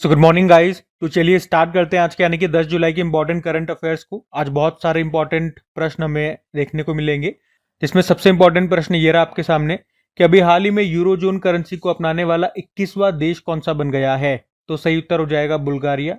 So good morning guys. तो चलिए start करते हैं आज के यानी कि 10 जुलाई के इंपॉर्टेंट करंट अफेयर्स को। आज बहुत सारे इंपॉर्टेंट प्रश्न हमें देखने को मिलेंगे, जिसमें सबसे इंपॉर्टेंट प्रश्न ये रहा आपके सामने कि अभी हाल ही में यूरोजोन करेंसी को अपनाने वाला 21वां देश कौन सा बन गया है। तो सही उत्तर हो जाएगा बुल्गारिया।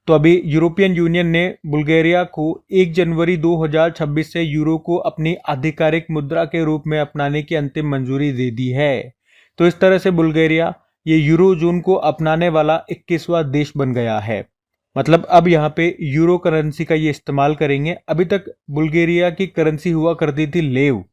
तो अभी यूरोपियन यूनियन ने बुल्गारिया को 1 जनवरी 2026 से यूरो को अपनी आधिकारिक मुद्रा के रूप में अपनाने की अंतिम मंजूरी दे दी है। तो इस तरह से बुल्गारिया ये यूरोजोन को अपनाने वाला 21वां देश बन गया है। मतलब अब यहाँ पे यूरो करेंसी का ये इस्तेमाल करेंगे। अभी तक बुल्गारिया की करेंसी हुआ करती थी लेव,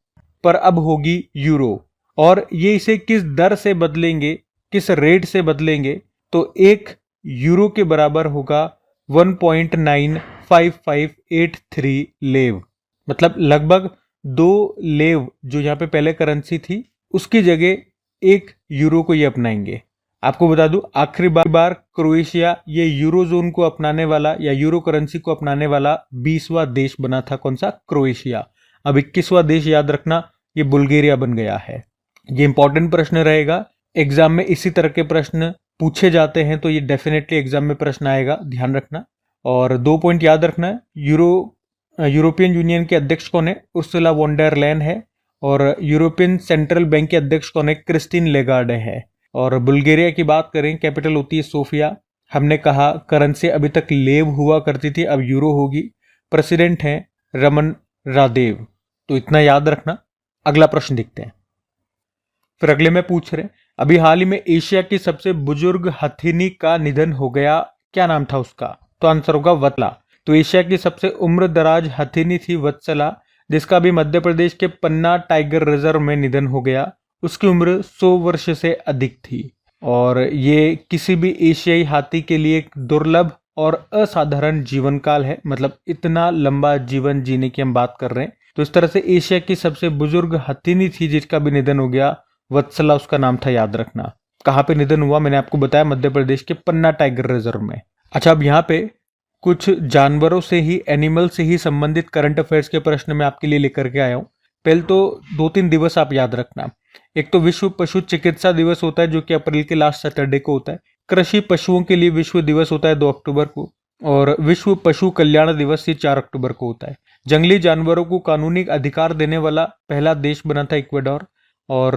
पर अब होगी यूरो। और ये इसे किस दर से बदलेंगे, किस रेट से बदलेंगे, तो 1 यूरो के बराबर होगा 1.95583 लेव। मतलब लगभग 2 लेव जो यहाँ पे पहले करेंसी थी उसकी जगह 1 यूरो को ये अपनाएंगे। आपको बता दूं, आखिरी बार क्रोएशिया ये यूरोजोन को अपनाने वाला या यूरो करेंसी को अपनाने वाला 20वां देश बना था। कौन सा? क्रोएशिया। अब 21वां देश याद रखना, ये बुल्गारिया बन गया है। ये इंपॉर्टेंट प्रश्न रहेगा, एग्जाम में इसी तरह के प्रश्न पूछे जाते हैं, तो ये डेफिनेटली एग्जाम में प्रश्न आएगा, ध्यान रखना। और 2 पॉइंट याद रखना है, यूरोपियन यूनियन के अध्यक्ष कौन है? उर्सुला वॉन डेर लेयन है। और यूरोपियन सेंट्रल बैंक के अध्यक्ष कौन है? क्रिस्टीन लेगार्डे है। और बुल्गारिया की बात करें, कैपिटल होती है सोफिया। हमने कहा करेंसी अभी तक लेव हुआ करती थी, अब यूरो होगी। प्रेसिडेंट हैं रमन रादेव। तो इतना याद रखना। अगला प्रश्न देखते हैं। फिर अगले में पूछ रहे, अभी हाल ही में एशिया की सबसे बुजुर्ग हथिनी का निधन हो गया, क्या नाम था उसका? तो आंसर होगा वत्सला। तो एशिया की सबसे उम्र दराज हथिनी थी वत्सला, जिसका भी मध्य प्रदेश के पन्ना टाइगर रिजर्व में निधन हो गया। उसकी उम्र 100 वर्ष से अधिक थी। और ये किसी भी एशियाई हाथी के लिए एक दुर्लभ और असाधारण जीवन काल है। मतलब इतना लंबा जीवन जीने की हम बात कर रहे हैं। तो इस तरह से एशिया की सबसे बुजुर्ग हथिनी थी जिसका भी निधन हो गया, वत्सला उसका नाम था, याद रखना। कहाँ पे निधन हुआ मैंने आपको बताया, मध्य प्रदेश के पन्ना टाइगर रिजर्व में। अच्छा, अब यहाँ पे कुछ जानवरों से ही, एनिमल से ही संबंधित करंट अफेयर्स के प्रश्न मैं आपके लिए लेकर के आया हूँ। पहले तो 2-3 दिवस आप याद रखना। एक तो विश्व पशु चिकित्सा दिवस होता है जो कि अप्रैल के लास्ट सैटरडे को होता है। कृषि पशुओं के लिए विश्व दिवस होता है 2 अक्टूबर को। और विश्व पशु कल्याण दिवस ये 4 अक्टूबर को होता है। जंगली जानवरों को कानूनी अधिकार देने वाला पहला देश बना था इक्वाडोर। और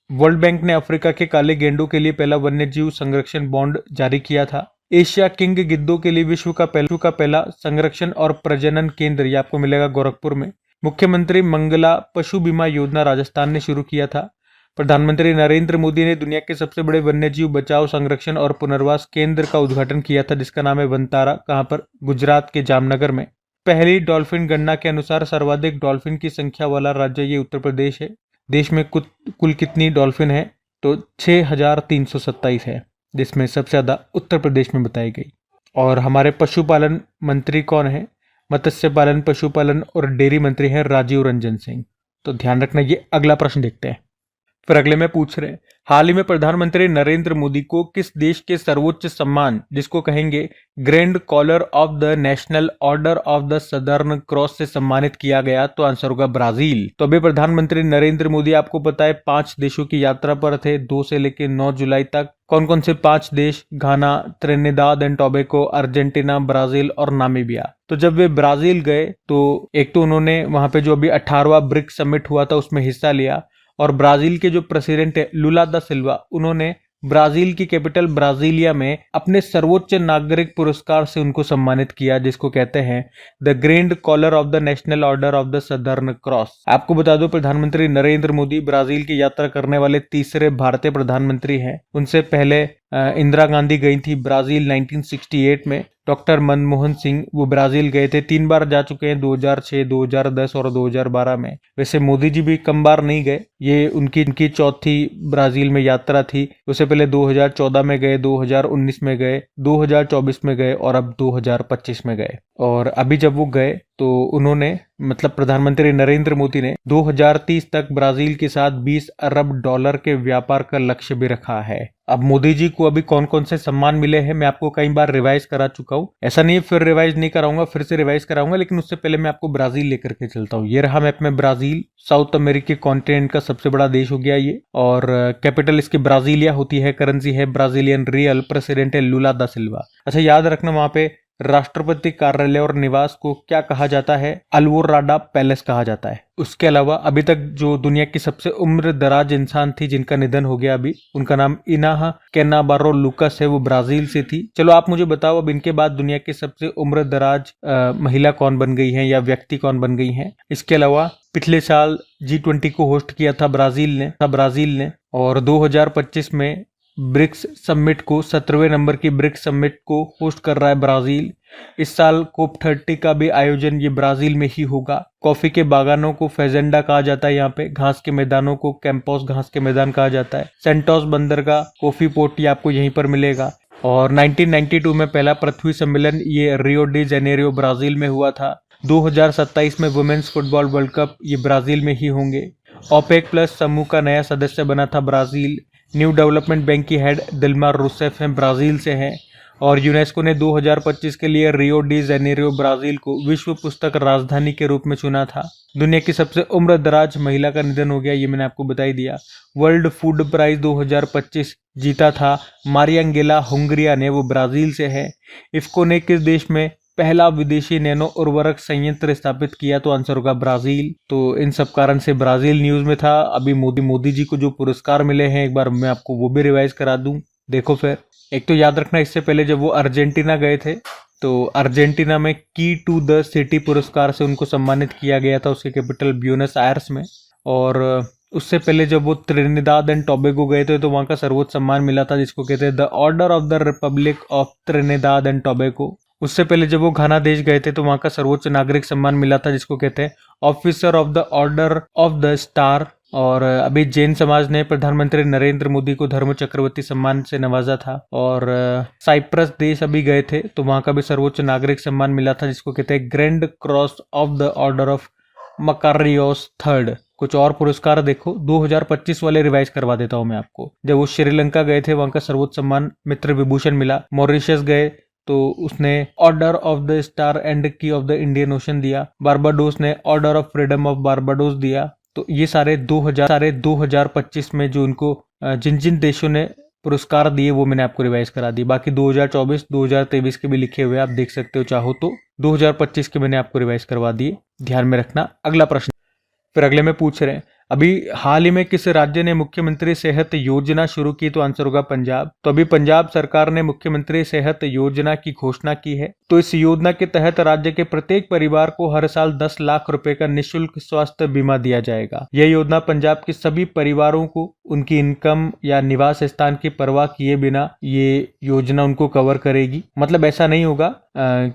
वर्ल्ड बैंक ने अफ्रीका के काले गेंडों के लिए पहला वन्यजीव संरक्षण बॉन्ड जारी किया था। एशिया किंग गिद्धों के लिए विश्व का पहला संरक्षण और प्रजनन केंद्र ये आपको मिलेगा गोरखपुर में। मुख्यमंत्री मंगला पशु बीमा योजना राजस्थान ने शुरू किया था। प्रधानमंत्री नरेंद्र मोदी ने दुनिया के सबसे बड़े वन्यजीव बचाव, संरक्षण और पुनर्वास केंद्र का उद्घाटन किया था, जिसका नाम है वनतारा। कहाँ पर? गुजरात के जामनगर में। पहली डॉल्फिन गणना के अनुसार सर्वाधिक डॉल्फिन की संख्या वाला राज्य ये उत्तर प्रदेश है। देश में कुल कितनी डॉल्फिन है? तो 6327 है, जिसमें सबसे ज्यादा उत्तर प्रदेश में बताई गई। और हमारे पशुपालन मंत्री कौन है? मत्स्य पालन, पशुपालन और डेयरी मंत्री हैं राजीव रंजन सिंह। तो ध्यान रखना। ये अगला प्रश्न देखते हैं। फिर अगले में पूछ रहे, हाल ही में प्रधानमंत्री नरेंद्र मोदी को किस देश के सर्वोच्च सम्मान, जिसको कहेंगे Grand Collar of the National Order of the Southern Cross, से सम्मानित किया गया? तो आंसर होगा ब्राजील। तो अभी प्रधानमंत्री नरेंद्र मोदी आपको पता है 5 देशों की यात्रा पर थे 2 से लेकर 9 जुलाई तक। कौन कौन से 5 देश? Ghana, Trinidad and Tobago, Argentina, Brazil और नामीबिया। तो जब वे ब्राजील गए तो एक तो उन्होंने वहां पे जो अभी 18वां ब्रिक्स समिट हुआ था उसमें हिस्सा लिया। और ब्राजील के जो प्रेसिडेंट है लुला दा सिल्वा, उन्होंने ब्राजील की कैपिटल ब्राजीलिया में अपने सर्वोच्च नागरिक पुरस्कार से उनको सम्मानित किया, जिसको कहते हैं the Grand Collar of the National Order of the Southern Cross. आपको बता दो, प्रधानमंत्री नरेंद्र मोदी ब्राजील की यात्रा करने वाले तीसरे भारतीय प्रधानमंत्री हैं। उनसे पहले इंदिरा गांधी गई थी ब्राजील 1968 में। डॉक्टर मनमोहन सिंह वो ब्राजील गए थे, 3 बार जा चुके हैं, 2006, 2010 और 2012 में। वैसे मोदी जी भी कम बार नहीं गए, ये उनकी चौथी ब्राजील में यात्रा थी। उससे पहले 2014 में गए, 2019 में गए, 2024 में गए और अब 2025 में गए। और अभी जब वो गए तो उन्होंने मतलब प्रधानमंत्री नरेंद्र मोदी ने 2030 तक ब्राजील के साथ 20 अरब डॉलर के व्यापार का लक्ष्य भी रखा है। अब मोदी जी को अभी कौन कौन से सम्मान मिले हैं मैं आपको कई बार रिवाइज करा चुका हूँ, ऐसा नहीं फिर रिवाइज नहीं कराऊंगा, फिर से रिवाइज कराऊंगा, लेकिन उससे पहले मैं आपको ब्राजील लेकर के चलता हूँ। ये रहा मैप में ब्राजील, साउथ अमेरिकी कॉन्टिनेंट का सबसे बड़ा देश हो गया ये, और कैपिटल इसकी ब्राजीलिया होती है, करेंसी है ब्राजीलियन रियल, प्रेसिडेंट है लूला दा सिल्वा। अच्छा याद रखना वहां पे राष्ट्रपति कार्यालय और निवास को क्या कहा जाता है, अल्वोराडा पैलेस कहा जाता है। उसके अलावा अभी तक जो दुनिया की सबसे उम्र दराज इंसान थी जिनका निधन हो गया अभी, उनका नाम इनाहा कैनाबारो लुकस है, वो ब्राजील से थी। चलो आप मुझे बताओ अब इनके बाद दुनिया की सबसे उम्र दराज महिला कौन बन गई है या व्यक्ति कौन बन गई है। इसके अलावा पिछले साल G20 को होस्ट किया था ब्राजील ने और 2025 में ब्रिक्स समिट को 17वें नंबर की ब्रिक्स समिट को होस्ट कर रहा है ब्राजील। इस साल COP30 का भी आयोजन ये ब्राजील में ही होगा। कॉफी के बागानों को फेजेंडा कहा जाता है, यहाँ पे घास के मैदानों को कैंपस घास के मैदान कहा जाता है। सेंटोस बंदरगाह कॉफी पोर्ट ये आपको यहीं पर मिलेगा। और 1992 में पहला पृथ्वी सम्मेलन ये रियो डी जेनेरियो ब्राजील में हुआ था। 2027 में वुमेन्स फुटबॉल वर्ल्ड कप ये ब्राजील में ही होंगे। ओपेक प्लस समूह का नया सदस्य बना था ब्राजील। न्यू डेवलपमेंट बैंक की हेड दिल्मा रूसेफ हैं, ब्राजील से हैं। और यूनेस्को ने 2025 के लिए रियो डी जेनेरियो ब्राजील को विश्व पुस्तक राजधानी के रूप में चुना था। दुनिया की सबसे उम्र दराज महिला का निधन हो गया, ये मैंने आपको बता ही दिया। वर्ल्ड फूड प्राइज 2025 जीता था मारियांगेला हुंगरिया ने, वो ब्राजील से है। इफ्को ने किस देश में पहला विदेशी नैनो उर्वरक संयंत्र स्थापित किया, तो आंसर होगा ब्राजील। तो इन सब कारण से ब्राजील न्यूज में था। अभी मोदी जी को जो पुरस्कार मिले हैं एक बार मैं आपको वो भी रिवाइज करा दूं। देखो फिर एक तो याद रखना, इससे पहले जब वो अर्जेंटीना गए थे तो अर्जेंटीना में की टू द सिटी पुरस्कार से उनको सम्मानित किया गया था, उसके कैपिटल ब्यूनस आयर्स में। और उससे पहले जब वो त्रिनिदाद एंड टोबैगो गए थे तो वहां का सर्वोच्च सम्मान मिला था जिसको कहते हैं the order of the Republic of Trinidad and Tobago. उससे पहले जब वो घाना देश गए थे तो वहां का सर्वोच्च नागरिक सम्मान मिला था जिसको कहते हैं officer of the order of the star. और अभी जैन समाज ने प्रधानमंत्री नरेंद्र मोदी को धर्म चक्रवर्ती सम्मान से नवाजा था। और साइप्रस देश अभी गए थे तो वहां का भी सर्वोच्च नागरिक सम्मान मिला था जिसको कहते हैं grand cross of the order of Makarios third. कुछ और पुरस्कार देखो, 2025 वाले रिवाइज करवा देता हूं मैं आपको। जब वो श्रीलंका गए थे वहां का सर्वोच्च सम्मान मित्र विभूषण मिला। मॉरिशस गए तो उसने order of the star and की ऑफ द इंडियन ओशन दिया। बारबाडोस ने order of freedom of Barbados दिया। तो ये सारे 2025 में जो उनको जिन देशों ने पुरस्कार दिए वो मैंने आपको रिवाइज करा दी। बाकी 2024 2023 के भी लिखे हुए आप देख सकते हो चाहो तो। 2025 के मैंने आपको रिवाइज करवा दिए, ध्यान में रखना। अगला प्रश्न फिर अगले में पूछ रहे हैं अभी हाल ही में किस राज्य ने मुख्यमंत्री सेहत योजना शुरू की, तो आंसर होगा पंजाब। तो अभी पंजाब सरकार ने मुख्यमंत्री सेहत योजना की घोषणा की है। तो इस योजना के तहत राज्य के प्रत्येक परिवार को हर साल 10 लाख रुपए का निःशुल्क स्वास्थ्य बीमा दिया जाएगा। यह योजना पंजाब के सभी परिवारों को उनकी इनकम या निवास स्थान की परवाह किए बिना ये योजना उनको कवर करेगी। मतलब ऐसा नहीं होगा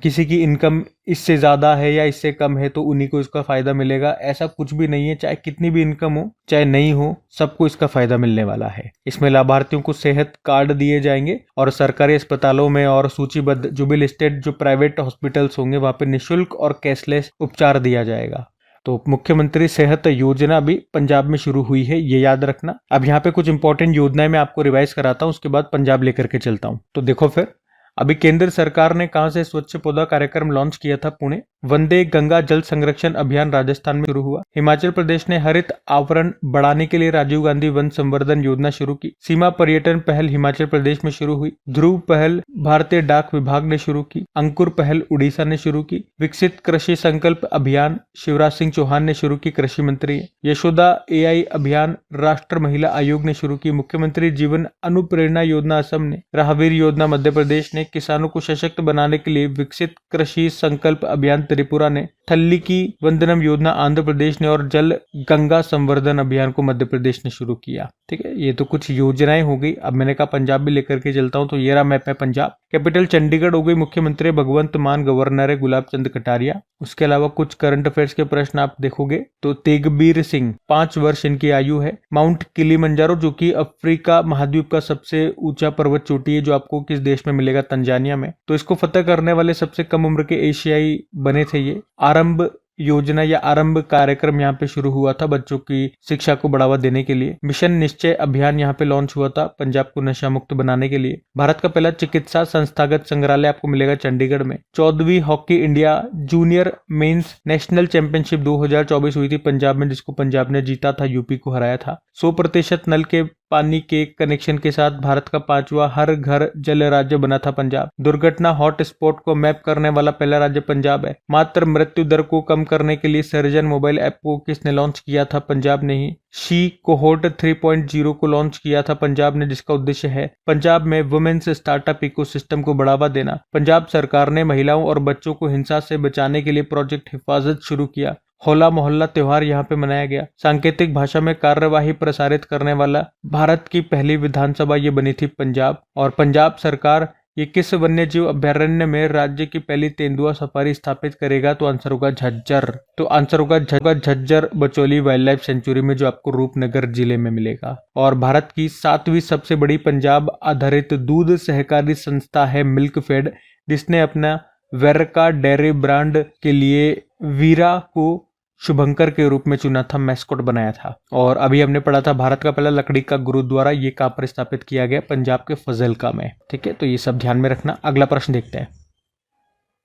किसी की इनकम इससे ज्यादा है या इससे कम है तो उन्हीं को इसका फायदा मिलेगा, ऐसा कुछ भी नहीं है। चाहे कितनी भी इनकम हो चाहे नहीं हो, सबको इसका फायदा मिलने वाला है। इसमें लाभार्थियों को सेहत कार्ड दिए जाएंगे और सरकारी अस्पतालों में और सूचीबद्ध जो भी लिस्टेड जो प्राइवेट हॉस्पिटल्स होंगे वहां पे निःशुल्क और कैशलेस उपचार दिया जाएगा। तो मुख्यमंत्री सेहत योजना भी पंजाब में शुरू हुई है, ये याद रखना। अब यहाँ पे कुछ इंपॉर्टेंट योजनाएं मैं आपको रिवाइज कराता हूँ, उसके बाद पंजाब लेकर के चलता हूँ। तो देखो फिर अभी केंद्र सरकार ने कहां से स्वच्छ पौधा कार्यक्रम लॉन्च किया था, पुणे। वंदे गंगा जल संरक्षण अभियान राजस्थान में शुरू हुआ। हिमाचल प्रदेश ने हरित आवरण बढ़ाने के लिए राजीव गांधी वन संवर्धन योजना शुरू की। सीमा पर्यटन पहल हिमाचल प्रदेश में शुरू हुई। ध्रुव पहल भारतीय डाक विभाग ने शुरू की। अंकुर पहल उड़ीसा ने शुरू की। विकसित कृषि संकल्प अभियान शिवराज सिंह चौहान ने शुरू की, कृषि मंत्री। यशोदा AI अभियान राष्ट्र महिला आयोग ने शुरू की। मुख्यमंत्री जीवन अनुप्रेरणा योजना असम ने। राहवीर योजना मध्य प्रदेश ने। किसानों को सशक्त बनाने के लिए विकसित कृषि संकल्प अभियान त्रिपुरा ने। थल्ली की वंदनम योजना आंध्र प्रदेश ने और जल गंगा संवर्धन अभियान को मध्य प्रदेश ने शुरू किया। ठीक है, ये तो कुछ योजनाएं हो गई। अब मैंने कहा पंजाब भी लेकर के चलता हूं, तो ये रहा मैप में पंजाब। कैपिटल चंडीगढ़ हो गई। मुख्यमंत्री भगवंत मान, गवर्नर है गुलाब चंद कटारिया। उसके अलावा कुछ करंट अफेयर्स के प्रश्न आप देखोगे तो तेगबीर सिंह 5 वर्ष इनकी आयु है। माउंट किलिमंजारो जो कि अफ्रीका महाद्वीप का सबसे ऊंचा पर्वत चोटी है, जो आपको किस देश में मिलेगा, तंजानिया में। तो इसको फतेह करने वाले सबसे कम उम्र के एशियाई बने थे ये। आरंभ योजना या आरंभ कार्यक्रम यहाँ पे शुरू हुआ था बच्चों की शिक्षा को बढ़ावा देने के लिए। मिशन निश्चय अभियान यहाँ पे लॉन्च हुआ था पंजाब को नशा मुक्त बनाने के लिए। भारत का पहला चिकित्सा संस्थागत संग्रहालय आपको मिलेगा चंडीगढ़ में। 14वीं hockey India junior men's national championship 2024 हुई थी पंजाब में, जिसको पंजाब ने जीता था, यूपी को हराया था। 100% नल के पानी के कनेक्शन के साथ भारत का 5वां हर घर जल राज्य बना था पंजाब। दुर्घटना हॉट स्पॉट को मैप करने वाला पहला राज्य पंजाब है। मात्र मृत्यु दर को कम करने के लिए सर्जन मोबाइल ऐप को किसने लॉन्च किया था? पंजाब ने ही। शी कोहोर्ट 3.0 को लॉन्च किया था पंजाब ने, जिसका उद्देश्य है पंजाब में वुमेन्स स्टार्टअप इकोसिस्टम को बढ़ावा देना। पंजाब सरकार ने महिलाओं और बच्चों को हिंसा से बचाने के लिए प्रोजेक्ट हिफाजत शुरू किया। होला मोहल्ला त्योहार यहाँ पे मनाया गया। सांकेतिक भाषा में कार्यवाही प्रसारित करने वाला भारत की पहली विधानसभा ये बनी थी पंजाब। और पंजाब सरकार ये किस वन्य जीव अभ्यारण्य में राज्य की पहली तेंदुआ सफारी स्थापित करेगा? तो आंसर होगा झज्जर। तो आंसर होगा Jhajjar Bachauli wild life sanctuary में, जो आपको रूपनगर जिले में मिलेगा। और भारत की 7वीं सबसे बड़ी पंजाब आधारित दूध सहकारी संस्था है मिल्कफेड, जिसने अपना वेरका डेयरी ब्रांड के लिए वीरा को शुभंकर के रूप में चुना था, मैस्कॉट बनाया था। और अभी हमने पढ़ा था भारत का पहला लकड़ी का गुरुद्वारा ये कहाँ पर स्थापित किया गया? पंजाब के फजलका में। ठीक है, तो ये सब ध्यान में रखना। अगला प्रश्न देखते हैं।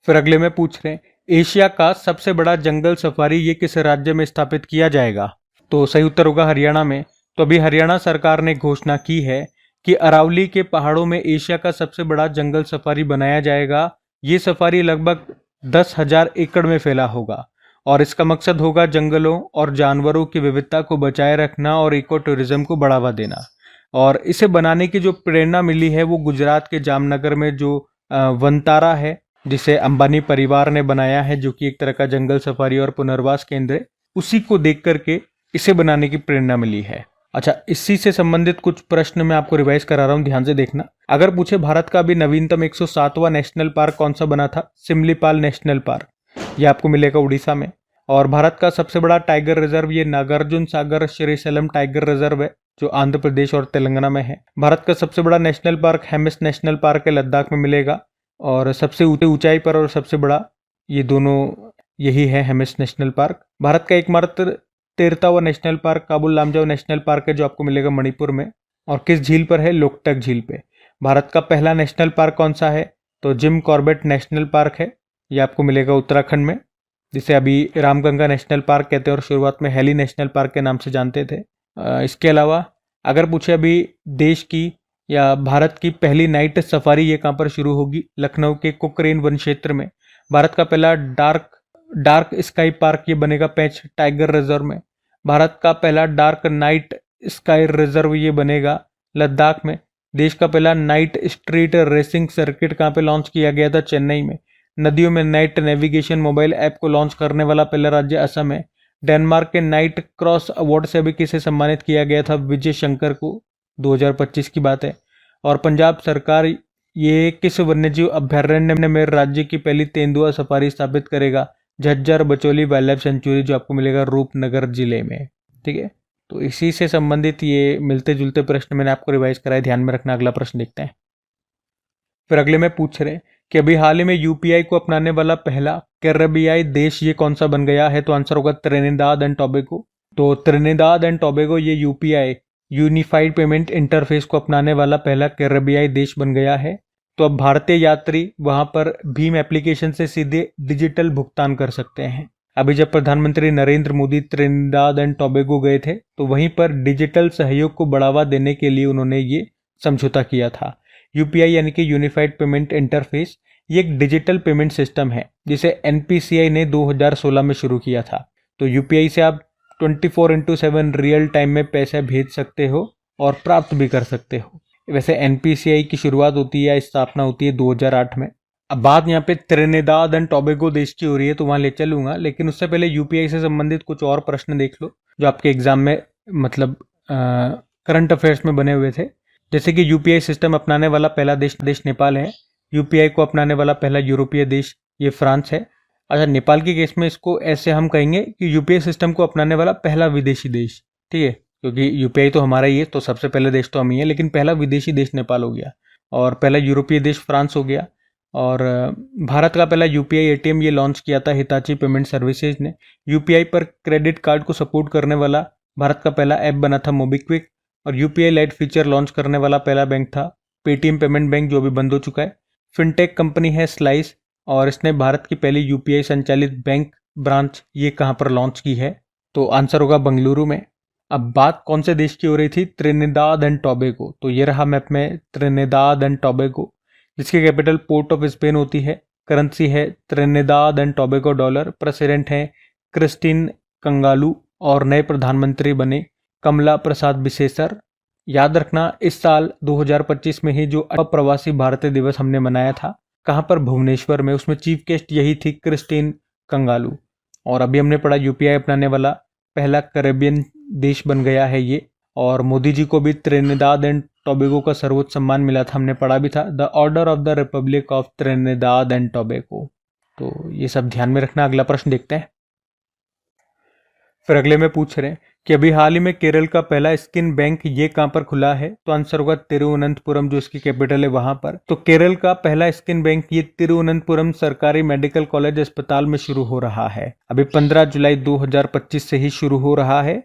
फिर अगले में पूछ रहे हैं एशिया का सबसे बड़ा जंगल सफारी ये किस राज्य में स्थापित किया जाएगा? तो सही उत्तर होगा हरियाणा में। तो अभी हरियाणा सरकार ने घोषणा की है कि अरावली के पहाड़ों में एशिया का सबसे बड़ा जंगल सफारी बनाया जाएगा। ये सफारी लगभग 10,000 एकड़ में फैला होगा और इसका मकसद होगा जंगलों और जानवरों की विविधता को बचाए रखना और इको टूरिज्म को बढ़ावा देना। और इसे बनाने की जो प्रेरणा मिली है वो गुजरात के जामनगर में जो वनतारा है, जिसे अंबानी परिवार ने बनाया है, जो कि एक तरह का जंगल सफारी और पुनर्वास केंद्र है, उसी को देख करके इसे बनाने की प्रेरणा मिली है। अच्छा, इसी से संबंधित कुछ प्रश्न मैं आपको रिवाइज करा रहा हूँ, ध्यान से देखना। अगर पूछे भारत का अभी नवीनतम 107वां नेशनल पार्क कौन सा बना था? सिमलीपाल नेशनल पार्क, ये आपको मिलेगा उड़ीसा में। और भारत का सबसे बड़ा टाइगर रिजर्व ये नागार्जुन सागर श्रीशैलम टाइगर रिजर्व है, जो आंध्र प्रदेश और तेलंगाना में है। भारत का सबसे बड़ा national park Hemis national park है, लद्दाख में मिलेगा। और सबसे ऊंचाई पर और सबसे बड़ा ये दोनों यही है, हेमिस नेशनल पार्क। भारत का एकमात्र 13वां national park Keibul Lamjao national park है, जो आपको मिलेगा मणिपुर में। और किस झील पर है? लोकटक झील पे। भारत का पहला नेशनल पार्क कौन सा है? तो जिम कॉर्बेट नेशनल पार्क है, ये आपको मिलेगा उत्तराखंड में, जिसे अभी रामगंगा नेशनल पार्क कहते हैं और शुरुआत में हेली नेशनल पार्क के नाम से जानते थे। इसके अलावा अगर पूछे अभी देश की या भारत की पहली नाइट सफारी ये कहाँ पर शुरू होगी? लखनऊ के कुकरेन वन क्षेत्र में। भारत का पहला डार्क स्काई पार्क ये बनेगा पेंच टाइगर रिजर्व में। भारत का पहला डार्क नाइट स्काई रिजर्व ये बनेगा लद्दाख में। देश का पहला नाइट स्ट्रीट रेसिंग सर्किट कहाँ पे लॉन्च किया गया था? चेन्नई में। नदियों में नाइट नेविगेशन मोबाइल ऐप को लॉन्च करने वाला पहला राज्य असम है। डेनमार्क के नाइट क्रॉस अवार्ड से अभी किसे सम्मानित किया गया था? विजय शंकर को, 2025 की बात है। और पंजाब सरकार ये किस वन्यजीव अभ्यारण्य में राज्य की पहली तेंदुआ सफारी स्थापित करेगा? Jhajjar Bachauli wild life sanctuary, जो आपको मिलेगा रूपनगर जिले में। ठीक है, तो इसी से संबंधित ये मिलते जुलते प्रश्न मैंने आपको रिवाइज कराए, ध्यान में रखना। अगला प्रश्न देखते हैं। फिर अगले में पूछ रहे कि अभी हाल ही में यूपीआई को अपनाने वाला पहला कैरेबियाई देश ये कौन सा बन गया है? तो आंसर होगा त्रिनिदाद एंड टोबैगो। तो त्रिनिदाद एंड टोबैगो ये यूपीआई यूनिफाइड पेमेंट इंटरफेस को अपनाने वाला पहला कैरेबियाई देश बन गया है। तो अब भारतीय यात्री वहां पर भीम एप्लीकेशन से सीधे डिजिटल भुगतान कर सकते हैं। अभी जब प्रधानमंत्री Narendra Modi Trinidad and Tobago गए थे तो वहीं पर डिजिटल सहयोग को बढ़ावा देने के लिए उन्होंने ये समझौता किया था। यूपीआई यानी कि यूनिफाइड पेमेंट इंटरफेस ये एक डिजिटल पेमेंट सिस्टम है जिसे एनपीसीआई ने 2016 में शुरू किया था। तो यूपीआई से आप 24/7 रियल टाइम में पैसे भेज सकते हो और प्राप्त भी कर सकते हो। वैसे एनपीसीआई की शुरुआत होती है, स्थापना होती है 2008 में। अब बात यहाँ पे त्रिनिदाद एंड टोबैगो देश की हो रही है तो वहां ले चलूंगा, लेकिन उससे पहले यूपीआई से संबंधित कुछ और प्रश्न देख लो जो आपके एग्जाम में मतलब करंट अफेयर्स में बने हुए थे। जैसे कि यूपीआई सिस्टम अपनाने वाला पहला देश नेपाल है। यूपीआई को अपनाने वाला पहला यूरोपीय देश ये फ्रांस है। अच्छा, नेपाल के केस में इसको ऐसे हम कहेंगे कि यूपीआई सिस्टम को अपनाने वाला पहला विदेशी देश। ठीक है, क्योंकि यूपीआई तो हमारा ही है तो सबसे पहले देश तो हम ही है, लेकिन पहला विदेशी देश नेपाल हो गया। और पहला यूरोपीय देश फ्रांस हो गया। और भारत का पहला यूपीआई एटीएम ये लॉन्च किया था हिताची पेमेंट सर्विसेज ने। यूपीआई पर क्रेडिट कार्ड को सपोर्ट करने वाला भारत का पहला ऐप बना था मोबीक्विक। और यूपीआई लाइट फीचर लॉन्च करने वाला पहला बैंक था पेटीएम पेमेंट बैंक, जो अभी बंद हो चुका है। फिनटेक कंपनी है स्लाइस, और इसने भारत की पहली यूपीआई संचालित बैंक ब्रांच ये कहाँ पर लॉन्च की है? तो आंसर होगा बेंगलुरु में। अब बात कौन से देश की हो रही थी? Trinidad and Tobago. तो ये रहा मैप में त्रिनिदाद एंड टोबैगो, जिसकी कैपिटल पोर्ट ऑफ स्पेन होती है। करेंसी है Trinidad and Tobago dollar. President हैं क्रिस्टिन कंगालू, और नए प्रधानमंत्री बने कमला प्रसाद बिसेसर। याद रखना, इस साल 2025 में ही जो अप्रवासी भारतीय दिवस हमने मनाया था, कहाँ पर? भुवनेश्वर में। उसमें चीफ गेस्ट यही थी क्रिस्टिन कंगालू। और अभी हमने पढ़ा यूपीआई अपनाने वाला पहला कैरेबियन देश बन गया है ये। और मोदी जी को भी त्रिनिदाद एंड टोबैगो का सर्वोच्च सम्मान मिला था, हमने पढ़ा भी था, the order of the Republic of Trinidad and Tobago. तो ये सब ध्यान में रखना। अगला प्रश्न देखते हैं। फिर अगले में पूछ रहे हैं कि अभी हाल ही में केरल का पहला स्किन बैंक ये कहाँ पर खुला है? तो आंसर होगा तिरुवनंतपुरम, जो इसकी कैपिटल है वहां पर। तो केरल का पहला स्किन बैंक ये तिरुवनंतपुरम सरकारी मेडिकल कॉलेज अस्पताल में शुरू हो रहा है। अभी 15 जुलाई 2025 से ही शुरू हो रहा है।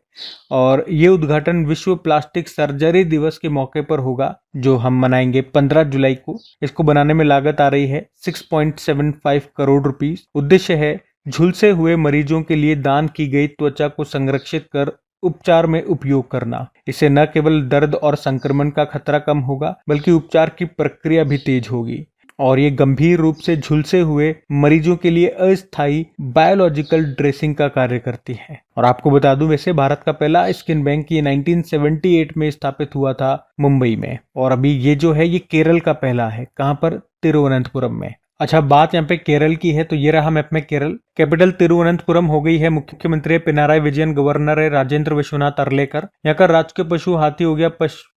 और ये उद्घाटन विश्व प्लास्टिक सर्जरी दिवस के मौके पर होगा, जो हम मनाएंगे 15 जुलाई को। इसको बनाने में लागत आ रही है 6.75 करोड़ रुपीस। उद्देश्य है झुलसे हुए मरीजों के लिए दान की गई त्वचा को संरक्षित कर उपचार में उपयोग करना। इससे न केवल दर्द और संक्रमण का खतरा कम होगा, बल्कि उपचार की प्रक्रिया भी तेज होगी। और ये गंभीर रूप से झुलसे हुए मरीजों के लिए अस्थायी बायोलॉजिकल ड्रेसिंग का कार्य करती है। और आपको बता दूं, वैसे भारत का पहला स्किन बैंक ये 1978 में स्थापित हुआ था मुंबई में। और अभी ये जो है ये केरल का पहला है। कहाँ पर? तिरुवनंतपुरम में। अच्छा, बात यहाँ पे केरल की है, तो ये रहा मैप में केरल। कैपिटल तिरुवनंतपुरम हो गई है। मुख्यमंत्री पिनाराई विजयन, गवर्नर है राजेंद्र विश्वनाथ अर्लेकर। यहाँ का राजकीय पशु हाथी हो गया।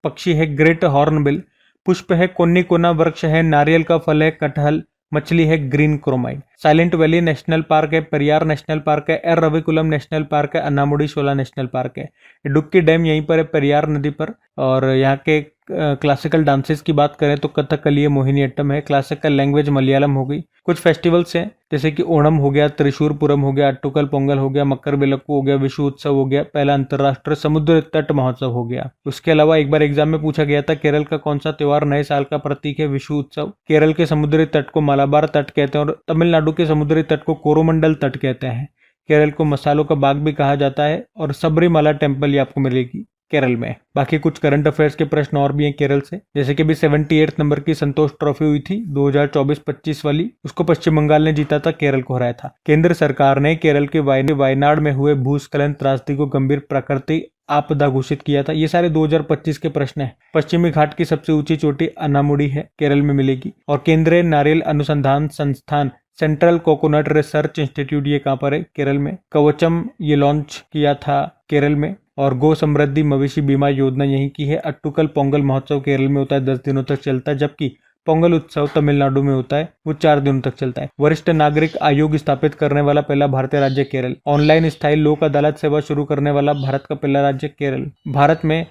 पक्षी है ग्रेट हॉर्नबिल। पुष्प है कोन्निकोना। वृक्ष है नारियल का फल है कटहल। मछली है green chromide. Silent Valley national park है। पेरियार नेशनल पार्क है। एर रविकुलम नेशनल पार्क है। अन्नामुडी शोला नेशनल पार्क है। इडुक्की डैम यहीं पर है, पेरियार नदी पर। और यहाँ के क्लासिकल डांसेस की बात करें तो कथकली है, मोहिनीअट्टम है। क्लासिकल लैंग्वेज मलयालम हो गई। कुछ फेस्टिवल्स हैं जैसे कि ओणम हो गया, त्रिशूरपुरम हो गया, अट्टुकल पोंगल हो गया, मकर विलक्कू हो गया, विश्व उत्सव हो गया, पहला अंतर्राष्ट्रीय समुद्र तट महोत्सव हो गया। उसके अलावा एक बार एग्जाम में पूछा गया था केरल का कौन सा त्योहार नए साल का प्रतीक है? विश्व उत्सव। केरल के समुद्री तट को मलाबार तट कहते हैं, और तमिलनाडु के समुद्री तट को कोरोमंडल तट कहते हैं। केरल को मसालों का बाग भी कहा जाता है। और सबरीमाला टेम्पल ये आपको मिलेगी केरल में। बाकी कुछ करंट अफेयर्स के प्रश्न और भी हैं केरल से, जैसे कि अभी 78 नंबर की संतोष ट्रॉफी हुई थी 2024-25 वाली, उसको पश्चिम बंगाल ने जीता था, केरल को हराया था। केंद्र सरकार ने केरल के वायनाड में हुए भूस्खलन त्रासदी को गंभीर प्राकृतिक आपदा घोषित किया था। ये सारे 2025 के प्रश्न हैं। पश्चिमी घाट की सबसे ऊंची चोटी अन्नामुडी है, केरल में मिलेगी। और केंद्रीय नारियल अनुसंधान संस्थान सेंट्रल कोकोनट रिसर्च इंस्टीट्यूट ये कहाँ पर है? केरल में। कवचम ये लॉन्च किया था केरल में। और गो समृद्धि मवेशी बीमा योजना यहीं की है। अट्टुकल पोंगल महोत्सव केरल में होता है, 10 दिनों तक चलता है, जबकि पोंगल उत्सव तमिलनाडु में होता है, वो 4 दिनों तक चलता है। वरिष्ठ नागरिक आयोग स्थापित करने वाला पहला भारतीय राज्य केरल। ऑनलाइन स्थायी लोक अदालत सेवा शुरू करने वाला भारत का पहला राज्य केरल। भारत में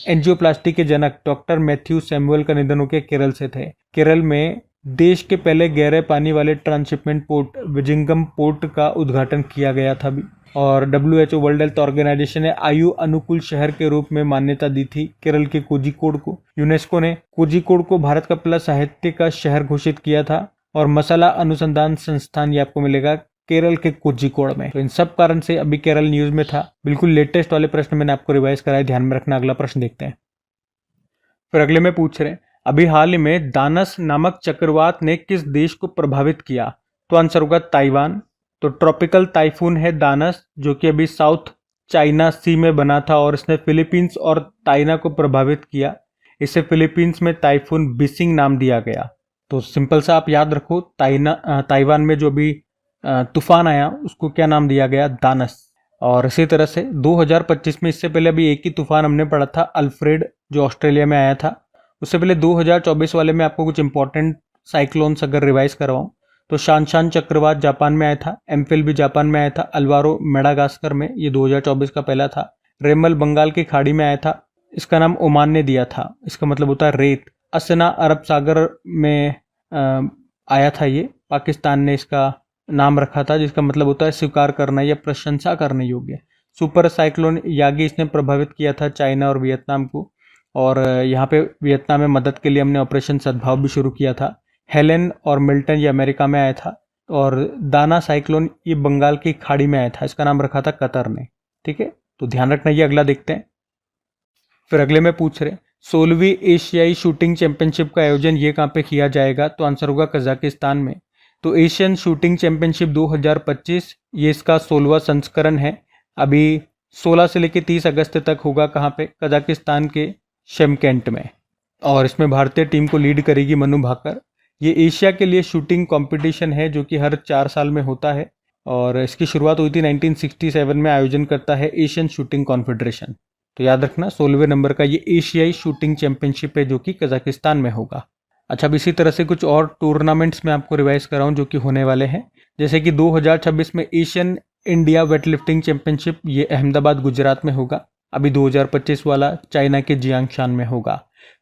एंजियोप्लास्टी के जनक डॉक्टर मैथ्यू सैमुअल का निधन होकर केरल से थे। केरल में देश के पहले गहरे पानी वाले ट्रांसशिपमेंट पोर्ट विजिंगम पोर्ट का उद्घाटन किया गया था भी। और WHO वर्ल्ड हेल्थ ऑर्गेनाइजेशन ने आयु अनुकूल शहर के रूप में मान्यता दी थी केरल के कोझिकोड को। यूनेस्को ने कोझिकोड को भारत का पहला साहित्य का शहर घोषित किया था। और मसाला अनुसंधान संस्थान ये आपको मिलेगा केरल के कोझिकोड में। तो इन सब कारण से अभी केरल न्यूज में था। बिल्कुल लेटेस्ट वाले प्रश्न मैंने आपको रिवाइज कराया, ध्यान में रखना। अगला प्रश्न देखते हैं। फिर अगले में पूछ रहे हैं, अभी हाल ही में दानस नामक चक्रवात ने किस देश को प्रभावित किया? तो आंसर होगा ताइवान। तो ट्रॉपिकल टाइफून है दानस, जो कि अभी साउथ चाइना सी में बना था, और इसने फिलीपींस और ताइना को प्रभावित किया। इसे फिलीपींस में टाइफून बिसिंग नाम दिया गया। तो सिंपल सा आप याद रखो, ताइवान में जो भी तूफान आया उसको क्या नाम दिया गया? दानस। और इसी तरह से 2025 में, इससे पहले अभी एक ही तूफान हमने पढ़ा था अल्फ्रेड, जो ऑस्ट्रेलिया में आया था। उससे पहले 2024 वाले में आपको कुछ इंपॉर्टेंट साइक्लोन्स अगर रिवाइज करवाऊं तो शानशान चक्रवात जापान में आया था। एम्फिल भी जापान में आया था। अल्वारो मेडागास्कर में, ये 2024 का पहला था। रेमल बंगाल की खाड़ी में आया था, इसका नाम ओमान ने दिया था, इसका मतलब होता है रेत। असना अरब सागर में आया था। ये पाकिस्तान ने इसका नाम रखा था, जिसका मतलब होता है स्वीकार करना या प्रशंसा करने योग्य। सुपर साइक्लोन यागी इसने प्रभावित किया था चाइना और वियतनाम को, और यहाँ पे वियतनाम में मदद के लिए हमने ऑपरेशन सद्भाव भी शुरू किया था। हेलेन और मिल्टन ये अमेरिका में आया था, और दाना साइक्लोन ये बंगाल की खाड़ी में आया था, इसका नाम रखा था कतर ने। ठीक है, तो ध्यान रखना। ये अगला देखते हैं। फिर अगले में पूछ रहे 16वीं एशियाई शूटिंग चैंपियनशिप का आयोजन ये कहाँ पे किया जाएगा, तो आंसर होगा कजाकिस्तान में। तो एशियन शूटिंग चैंपियनशिप 2025 ये इसका 16वां संस्करण है। अभी 16 से लेकर 30 अगस्त तक होगा। कहाँ पे? कजाकिस्तान के शेमकेंट में। और इसमें भारतीय टीम को लीड करेगी मनु भाकर। ये एशिया के लिए शूटिंग कंपटीशन है जो कि हर 4 साल में होता है, और इसकी शुरुआत हुई थी 1967 में। आयोजन करता है एशियन शूटिंग कॉन्फेडरेशन। तो याद रखना 16वें नंबर का ये एशियाई शूटिंग चैंपियनशिप है जो कि कजाकिस्तान में होगा। अच्छा, अब इसी तरह से कुछ और टूर्नामेंट्स में आपको रिवाइज कराऊं जो कि होने वाले हैं। जैसे कि 2026 में एशियन इंडिया वेटलिफ्टिंग चैंपियनशिप ये अहमदाबाद गुजरात में होगा। अभी 2025 वाला चाइना के जियांगशान में होगा।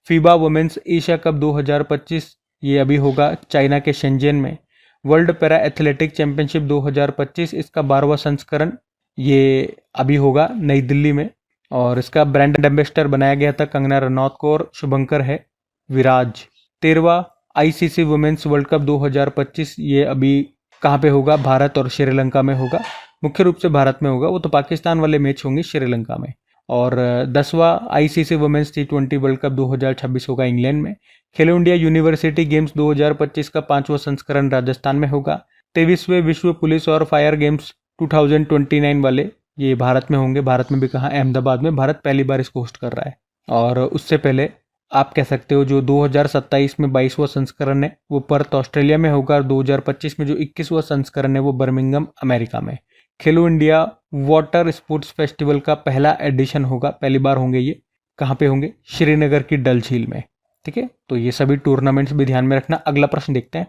फीबा वुमेन्स एशिया कप 2025 ये अभी होगा चाइना के शेंजेन में। वर्ल्ड पैरा एथलेटिक चैंपियनशिप 2025 इसका 12वां संस्करण ये अभी होगा नई दिल्ली में, और इसका ब्रांड एम्बेसडर बनाया गया था कंगना रनौत को, और शुभंकर है विराज। 13वां आईसीसी वुमेन्स वर्ल्ड कप 2025 ये अभी कहाँ पे होगा? भारत और श्रीलंका में होगा। मुख्य रूप से भारत में होगा, वो तो पाकिस्तान वाले मैच होंगे श्रीलंका में। और 10वां ICC women's T20 world cup 2026 होगा इंग्लैंड में। खेलो इंडिया यूनिवर्सिटी गेम्स 2025 का 5वां संस्करण राजस्थान में होगा। 23वें विश्व पुलिस और फायर गेम्स 2029 वाले ये भारत में होंगे। भारत में भी कहाँ? अहमदाबाद में। भारत पहली बार इसको होस्ट कर रहा है। और उससे पहले आप कह सकते हो जो 2027 में 22वां संस्करण है वो पर्थ ऑस्ट्रेलिया में होगा, और 2025 में जो 21वां संस्करण है वो बर्मिंघम अमेरिका में। खेलो इंडिया वाटर स्पोर्ट्स फेस्टिवल का पहला एडिशन होगा, पहली बार होंगे ये। कहाँ पे होंगे? श्रीनगर की डल झील में। ठीक है, तो ये सभी टूर्नामेंट्स भी ध्यान में रखना। अगला प्रश्न देखते हैं।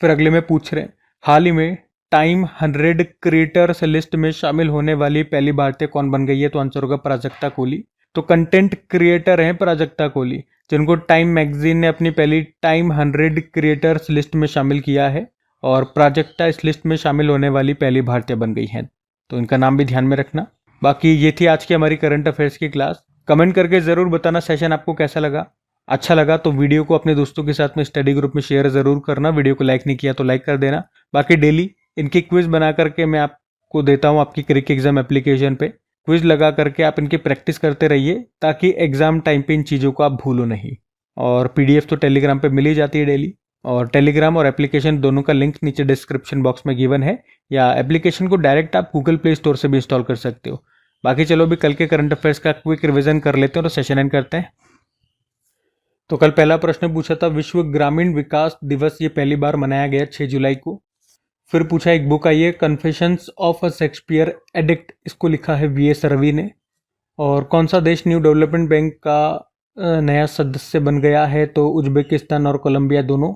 फिर अगले में पूछ रहे हैं हाल ही में टाइम 100 क्रिएटर्स लिस्ट में शामिल होने वाली पहली भारतीय कौन बन गई है, तो आंसर होगा प्राजक्ता कोहली। तो कंटेंट क्रिएटर हैं प्राजक्ता कोहली, जिनको टाइम मैगजीन ने अपनी पहली टाइम 100 क्रिएटर्स लिस्ट में शामिल किया है, और प्राजक्ता इस लिस्ट में शामिल होने वाली पहली भारतीय बन गई हैं। तो इनका नाम भी ध्यान में रखना। बाकी ये थी आज की हमारी करंट अफेयर्स की क्लास। कमेंट करके ज़रूर बताना सेशन आपको कैसा लगा। अच्छा लगा तो वीडियो को अपने दोस्तों के साथ में स्टडी ग्रुप में शेयर ज़रूर करना। वीडियो को लाइक नहीं किया तो लाइक कर देना। बाकी डेली इनकी क्विज बना करके मैं आपको देता हूँ आपकी क्रिक एग्जाम एप्लीकेशन पे। क्विज लगा करके आप इनकी प्रैक्टिस करते रहिए ताकि एग्जाम टाइम पे इन चीज़ों को आप भूलो नहीं। और पीडीएफ तो टेलीग्राम पे मिल ही जाती है डेली, और टेलीग्राम और एप्लीकेशन दोनों का लिंक नीचे डिस्क्रिप्शन बॉक्स में गिवन है, या एप्लीकेशन को डायरेक्ट आप गूगल प्ले स्टोर से भी इंस्टॉल कर सकते हो। बाकी चलो अभी कल के करंट अफेयर्स का क्विक रिवीजन कर लेते हैं और सेशन एंड करते हैं। तो कल पहला प्रश्न पूछा था विश्व ग्रामीण विकास दिवस ये पहली बार मनाया गया 6 जुलाई को। फिर पूछा एक बुक आई है confessions of a Shakespeare addict, इसको लिखा है वीएस रवि ने। और कौन सा देश न्यू डेवलपमेंट बैंक का नया सदस्य बन गया है, तो उज्बेकिस्तान और कोलंबिया दोनों।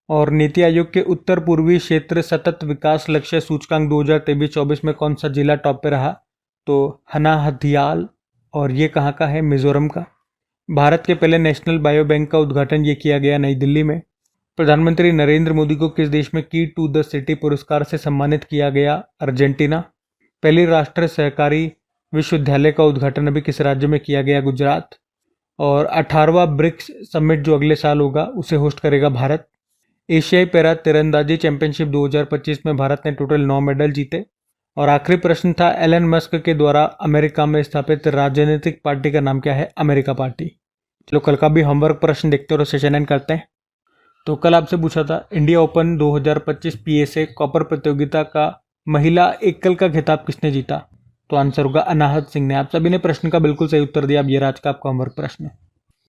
और नीति आयोग के उत्तर पूर्वी क्षेत्र सतत विकास लक्ष्य सूचकांक 2023-24 में कौन सा जिला टॉप पे रहा, तो हनाहथियाल, और ये कहाँ का है? मिजोरम का। भारत के पहले नेशनल बायो बैंक का उद्घाटन ये किया गया नई दिल्ली में। प्रधानमंत्री नरेंद्र मोदी को किस देश में की टू द सिटी पुरस्कार से सम्मानित किया गया? अर्जेंटीना। पहली राष्ट्रीय सहकारी विश्वविद्यालय का उद्घाटन अभी किस राज्य में किया गया? गुजरात। और 18वां ब्रिक्स समिट जो अगले साल होगा उसे होस्ट करेगा भारत। एशियाई पैरा तीरंदाजी चैंपियनशिप 2025 में भारत ने टोटल 9 मेडल जीते। और आखिरी प्रश्न था एलन मस्क के द्वारा अमेरिका में स्थापित राजनीतिक पार्टी का नाम क्या है? America party. चलो कल का भी होमवर्क प्रश्न देखते हैं और सेशन एंड करते हैं। तो कल आपसे पूछा था इंडिया ओपन 2025 पीएसए कॉपर प्रतियोगिता का महिला एकल का खिताब किसने जीता, तो आंसर होगा अनाहत सिंह ने। आप सभी ने प्रश्न का बिल्कुल सही उत्तर दिया। अब ये आज का आपका होमवर्क प्रश्न।